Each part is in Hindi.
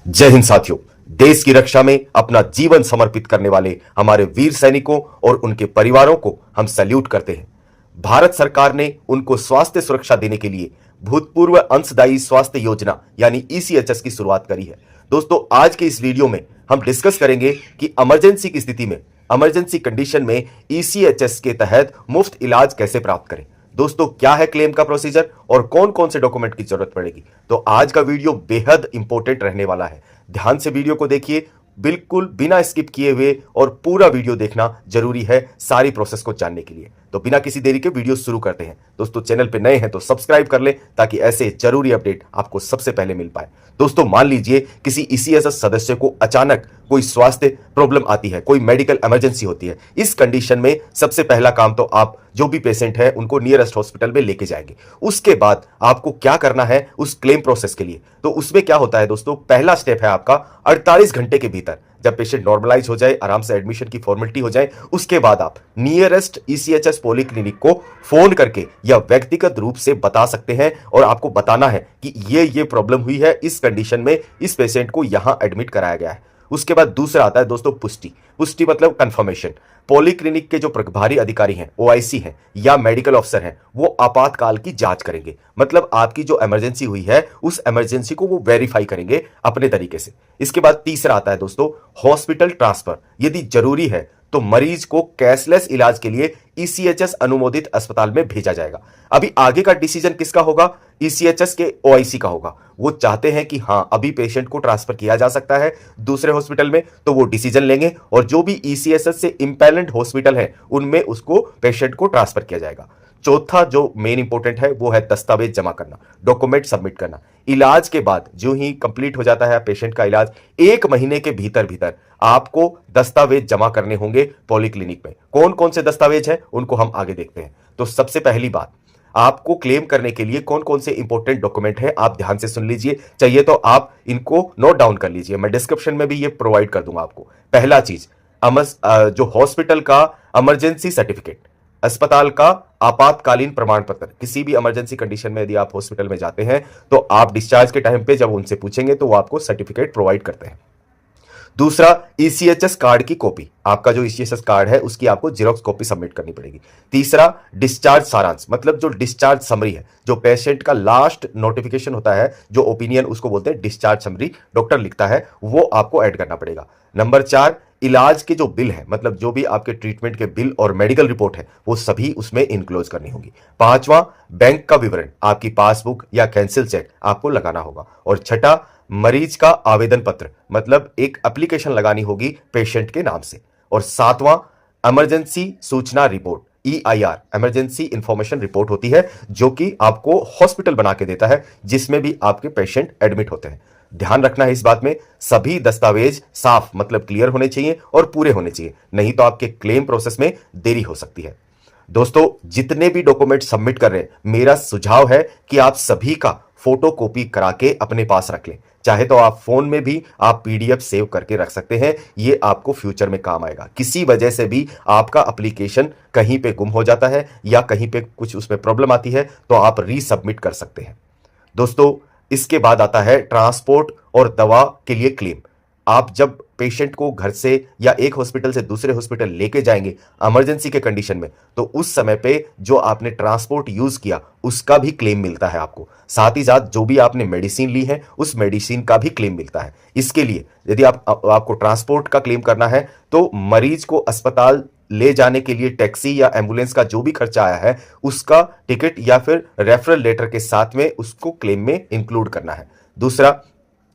जय हिंद साथियों। देश की रक्षा में अपना जीवन समर्पित करने वाले हमारे वीर सैनिकों और उनके परिवारों को हम सैल्यूट करते हैं। भारत सरकार ने उनको स्वास्थ्य सुरक्षा देने के लिए भूतपूर्व अंशदायी स्वास्थ्य योजना यानी ईसीएचएस की शुरुआत करी है। दोस्तों, आज के इस वीडियो में हम डिस्कस करेंगे कि इमरजेंसी की स्थिति में, इमरजेंसी कंडीशन में ईसीएचएस के तहत मुफ्त इलाज कैसे प्राप्त करें। दोस्तों, क्या है क्लेम का प्रोसीजर और कौन कौन से डॉक्यूमेंट की जरूरत पड़ेगी। तो आज का वीडियो बेहद इंपॉर्टेंट रहने वाला है। ध्यान से वीडियो को देखिए, बिल्कुल बिना स्किप किए हुए, और पूरा वीडियो देखना जरूरी है सारी प्रोसेस को जानने के लिए। तो बिना किसी देरी के वीडियो शुरू करते हैं। दोस्तों, चैनल पे नए हैं तो सब्सक्राइब कर लें ताकि ऐसे जरूरी अपडेट आपको सबसे पहले मिल पाए। दोस्तों, मान लीजिए किसी ईसीएचएस सदस्य को अचानक कोई स्वास्थ्य प्रॉब्लम आती है, कोई मेडिकल इमरजेंसी होती है। इस कंडीशन में सबसे पहला काम तो आप जो भी पेशेंट है उनको नियरेस्ट हॉस्पिटल में लेके जाएंगे। उसके बाद आपको क्या करना है उस क्लेम प्रोसेस के लिए, तो उसमें क्या होता है दोस्तों, पहला स्टेप है आपका 48 घंटे के भीतर जब पेशेंट नॉर्मलाइज हो जाए, आराम से एडमिशन की फॉर्मेलिटी हो जाए, उसके बाद आप नियरेस्ट ईसीएचएस पॉलीक्लिनिक को फोन करके या व्यक्तिगत रूप से बता सकते हैं और आपको बताना है कि ये प्रॉब्लम हुई है, इस कंडीशन में इस पेशेंट को यहां एडमिट कराया गया है। उसके बाद दूसरा आता है दोस्तों पुष्टि मतलब कंफर्मेशन। पॉलीक्लिनिक के जो प्रभारी अधिकारी हैं, ओआईसी हैं या मेडिकल ऑफिसर हैं, वो आपातकाल की जांच करेंगे। मतलब आपकी जो इमरजेंसी हुई है उस इमरजेंसी को वो वेरीफाई करेंगे अपने तरीके से। इसके बाद तीसरा आता है दोस्तों हॉस्पिटल ट्रांसफर। यदि जरूरी है तो मरीज को कैशलेस इलाज के लिए ईसीएचएस अनुमोदित अस्पताल में भेजा जाएगा। अभी आगे का डिसीजन किसका होगा? ईसीएचएस के ओआईसी का होगा। वो चाहते हैं कि हां, अभी पेशेंट को ट्रांसफर किया जा सकता है दूसरे हॉस्पिटल में, तो वो डिसीजन लेंगे और जो भी ईसीएचएस से इंपैनल्ड हॉस्पिटल है उनमें उसको पेशेंट को ट्रांसफर किया जाएगा। चौथा जो मेन इंपॉर्टेंट है वो है दस्तावेज जमा करना, डॉक्यूमेंट सबमिट करना। इलाज के बाद जो ही कंप्लीट हो जाता है पेशेंट का इलाज, 1 महीने के भीतर भीतर आपको दस्तावेज जमा करने होंगे पॉलीक्लिनिक में। कौन कौन से दस्तावेज हैं उनको हम आगे देखते हैं। तो सबसे पहली बात, आपको क्लेम करने के लिए कौन कौन से इंपॉर्टेंट डॉक्यूमेंट हैं आप ध्यान से सुन लीजिए। चाहिए तो आप इनको नोट डाउन कर लीजिए, मैं डिस्क्रिप्शन में भी ये प्रोवाइड कर दूंगा आपको। पहला चीज, जो हॉस्पिटल का इमरजेंसी सर्टिफिकेट, अस्पताल का आपातकालीन प्रमाण पत्र। किसी भी इमरजेंसी कंडीशन में यदि आप हॉस्पिटल में जाते हैं तो आप डिस्चार्ज के टाइम पे जब उनसे पूछेंगे तो वो आपको सर्टिफिकेट प्रोवाइड करते हैं। दूसरा, ईसीएचएस कार्ड की कॉपी, आपका जो ईसीएचएस कार्ड है उसकी आपको जेरॉक्स कॉपी सबमिट करनी पड़ेगी। तीसरा, डिस्चार्ज सारांश, मतलब जो डिस्चार्ज समरी है, जो पेशेंट का लास्ट नोटिफिकेशन होता है, जो ओपिनियन उसको बोलते हैं डिस्चार्ज समरी, डॉक्टर लिखता है, वो आपको ऐड करना पड़ेगा। नंबर 4, इलाज के जो बिल है, मतलब जो भी आपके ट्रीटमेंट के बिल और मेडिकल रिपोर्ट है वो सभी उसमें इनक्लोज करनी होगी। 5वां, बैंक का विवरण, आपकी पासबुक या कैंसिल चेक आपको लगाना होगा। और छठा, मरीज का आवेदन पत्र, मतलब एक एप्लीकेशन लगानी होगी पेशेंट के नाम से। और 7वां, इमरजेंसी सूचना report, EIR, emergency information report होती है जो कि आपको हॉस्पिटल बना के देता है जिसमें भी आपके पेशेंट एडमिट होते हैं। ध्यान रखना है इस बात में, सभी दस्तावेज साफ मतलब क्लियर होने चाहिए और पूरे होने चाहिए, नहीं तो आपके क्लेम प्रोसेस में देरी हो सकती है। दोस्तों, जितने भी डॉक्यूमेंट सबमिट कर रहे हैं, मेरा सुझाव है कि आप सभी का फोटो कॉपी करा के अपने पास रख लें। चाहे तो आप फोन में भी आप पीडीएफ सेव करके रख सकते हैं, ये आपको फ्यूचर में काम आएगा। किसी वजह से भी आपका एप्लीकेशन कहीं पे गुम हो जाता है या कहीं पे कुछ उसमें प्रॉब्लम आती है तो आप रीसबमिट कर सकते हैं। दोस्तों, इसके बाद आता है ट्रांसपोर्ट और दवा के लिए क्लेम। आप जब पेशेंट को घर से या एक हॉस्पिटल से दूसरे हॉस्पिटल लेके जाएंगे इमरजेंसी के कंडीशन में, तो उस समय पे जो आपने ट्रांसपोर्ट यूज किया उसका भी क्लेम मिलता है आपको। साथ ही साथ जो भी आपने मेडिसिन ली है उस मेडिसिन का भी क्लेम मिलता है। इसके लिए यदि आपको ट्रांसपोर्ट का क्लेम करना है तो मरीज को अस्पताल ले जाने के लिए टैक्सी या एम्बुलेंस का जो भी खर्चा आया है उसका टिकट या फिर रेफरल लेटर के साथ में उसको क्लेम में इंक्लूड करना है। दूसरा,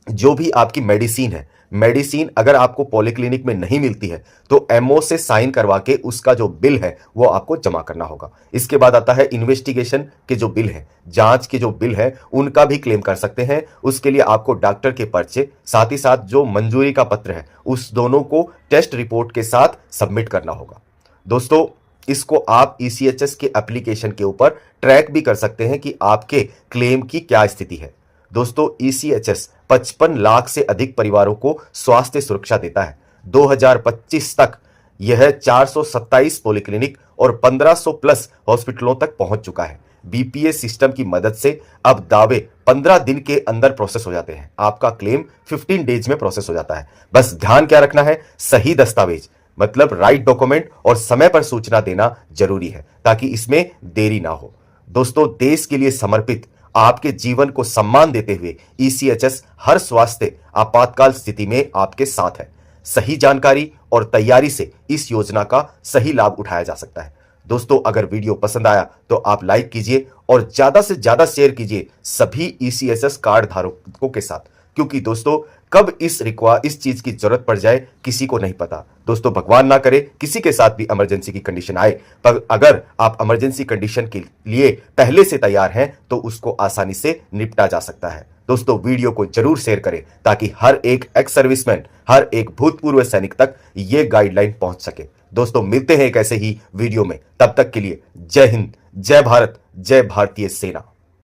जो भी आपकी मेडिसिन है, मेडिसिन अगर आपको पॉलीक्लिनिक में नहीं मिलती है तो एमओ से साइन करवा के उसका जो बिल है वो आपको जमा करना होगा। इसके बाद आता है इन्वेस्टिगेशन के जो बिल है, जांच के जो बिल है, उनका भी क्लेम कर सकते हैं। उसके लिए आपको डॉक्टर के पर्चे, साथ ही साथ जो मंजूरी का पत्र है, उस दोनों को टेस्ट रिपोर्ट के साथ सबमिट करना होगा। दोस्तों, इसको आप ईसीएचएस के एप्लीकेशन के ऊपर ट्रैक भी कर सकते हैं कि आपके क्लेम की क्या स्थिति है। दोस्तों, ईसीएचएस 55 लाख से अधिक परिवारों को स्वास्थ्य सुरक्षा देता है। 2025 तक यह 427 पॉलीक्लिनिक और 1500 प्लस हॉस्पिटलों तक पहुंच चुका है। बीपीएस सिस्टम की मदद से अब दावे 15 दिन के अंदर प्रोसेस हो जाते हैं। आपका क्लेम 15 डेज में प्रोसेस हो जाता है। बस ध्यान क्या रखना है, सही दस्तावेज मतलब राइट डॉक्यूमेंट और समय पर सूचना देना जरूरी है ताकि इसमें देरी ना हो। दोस्तों, देश के लिए समर्पित आपके जीवन को सम्मान देते हुए ईसीएचएस हर स्वास्थ्य आपातकाल स्थिति में आपके साथ है। सही जानकारी और तैयारी से इस योजना का सही लाभ उठाया जा सकता है। दोस्तों, अगर वीडियो पसंद आया तो आप लाइक कीजिए और ज्यादा से ज्यादा शेयर कीजिए सभी ईसीएचएस कार्ड धारकों के साथ, क्योंकि दोस्तों कब इस चीज की जरूरत पड़ जाए किसी को नहीं पता। दोस्तों, भगवान ना करे किसी के साथ भी इमरजेंसी की कंडीशन आए, पर अगर आप इमरजेंसी कंडीशन के लिए पहले से तैयार हैं तो उसको आसानी से निपटा जा सकता है। दोस्तों, वीडियो को जरूर शेयर करें ताकि हर एक एक्स सर्विसमैन, हर एक भूतपूर्व सैनिक तक यह गाइडलाइन पहुंच सके। दोस्तों, मिलते हैं एक ऐसे ही वीडियो में, तब तक के लिए जय हिंद, जय भारत, जय भारतीय सेना।